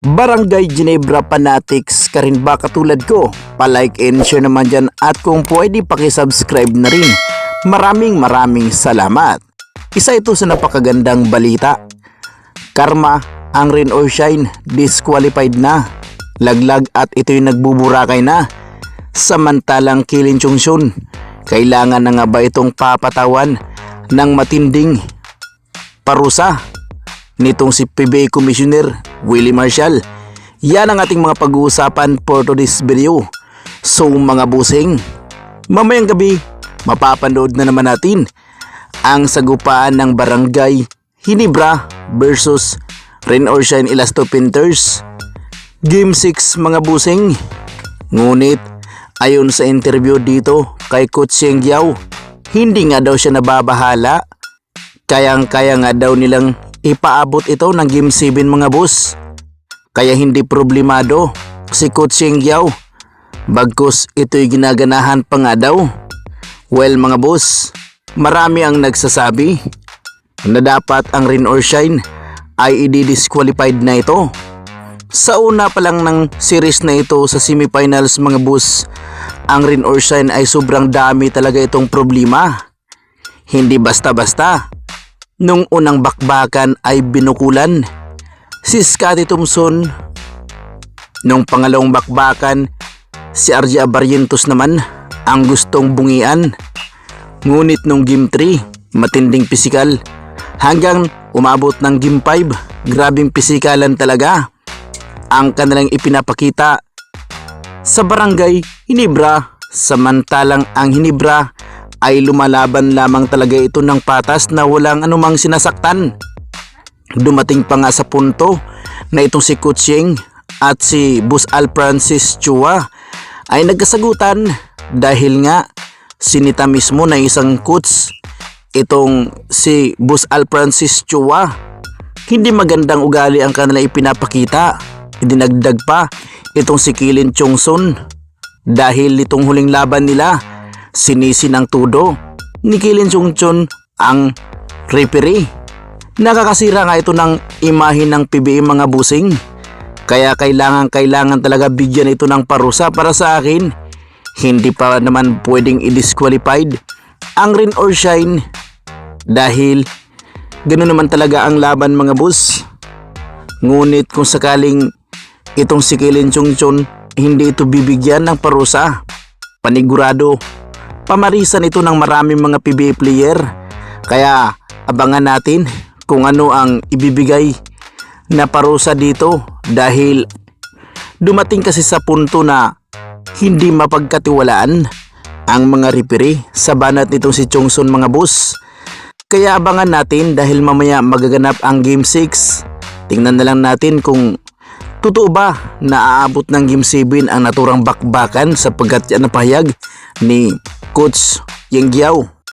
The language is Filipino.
Barangay Ginebra Fanatics ka rin ba katulad ko? Pa-like and share naman dyan at kung pwede pakisubscribe na rin. Maraming salamat. Isa ito sa napakagandang balita. Karma, ang Rain or Shine, disqualified na. Laglag at ito'y nagbuburakay na. Samantalang Kilin Chungsun, kailangan na nga ba itong papatawan ng matinding parusa nitong si PBA Commissioner Willie Marshall? Yan ang ating mga pag-uusapan for today's video. So mga busing, mamayang gabi mapapanood na naman natin ang sagupaan ng Barangay Ginebra versus Rain or Shine Elasto Painters. Game 6 mga busing. Ngunit ayon sa interview dito kay Coach Yeng Guiao, hindi nga daw siya nababahala. Kayang-kaya nga daw nilang ipaabot ito ng Game 7 mga boss. Kaya hindi problemado si Coach Yeng Guiao. Bagkus ito'y ginaganahan pa nga daw. Well mga boss, marami ang nagsasabi na dapat ang Rain or Shine ay i-disqualified na ito. Sa una pa lang ng series na ito sa semifinals mga boss, ang Rain or Shine ay sobrang dami talaga itong problema. Hindi basta-basta. Nung unang bakbakan ay binukulan si Scottie Thompson. Nung pangalawang bakbakan, si RJ Abarientos naman ang gustong bungian. Ngunit nung Game 3, matinding pisikal. Hanggang umabot ng Game 5, grabing pisikalan talaga ang kanilang ipinapakita sa Barangay Ginebra. Samantalang ang Ginebra ay lumalaban lamang talaga ito ng patas na walang anumang sinasaktan. Dumating pa nga sa punto na itong si Coach Yeng at si Boss Al Francis Chua ay nagkasagutan dahil nga sinita mismo na isang coach itong si Boss Al Francis Chua. Hindi magandang ugali ang kanila ipinapakita. Dinagdag pa itong si Kilin Chungsun dahil itong huling laban nila, sinisi ng tudo ni Kilin Chungsun ang referee. Nakakasira nga ito ng imahe ng PBA mga busing. Kaya kailangan talaga bigyan ito ng parusa. Para sa akin, hindi pa naman pwedeng i-disqualified ang Rain or Shine dahil ganoon naman talaga ang laban mga boss. Ngunit kung sakaling itong si Kilin Chungsun hindi ito bibigyan ng parusa, panigurado pamarisan ito ng maraming mga PBA player. Kaya abangan natin kung ano ang ibibigay na parusa dito dahil dumating kasi sa punto na hindi mapagkatiwalaan ang mga referee sa banat nitong si Chungsun mga boss. Kaya abangan natin dahil mamaya magaganap ang Game 6. Tingnan na lang natin kung totoo ba na aabot ng Game 7 ang naturang bakbakan sapagkat yan ang pahayag ni Coach Yeng Guiao.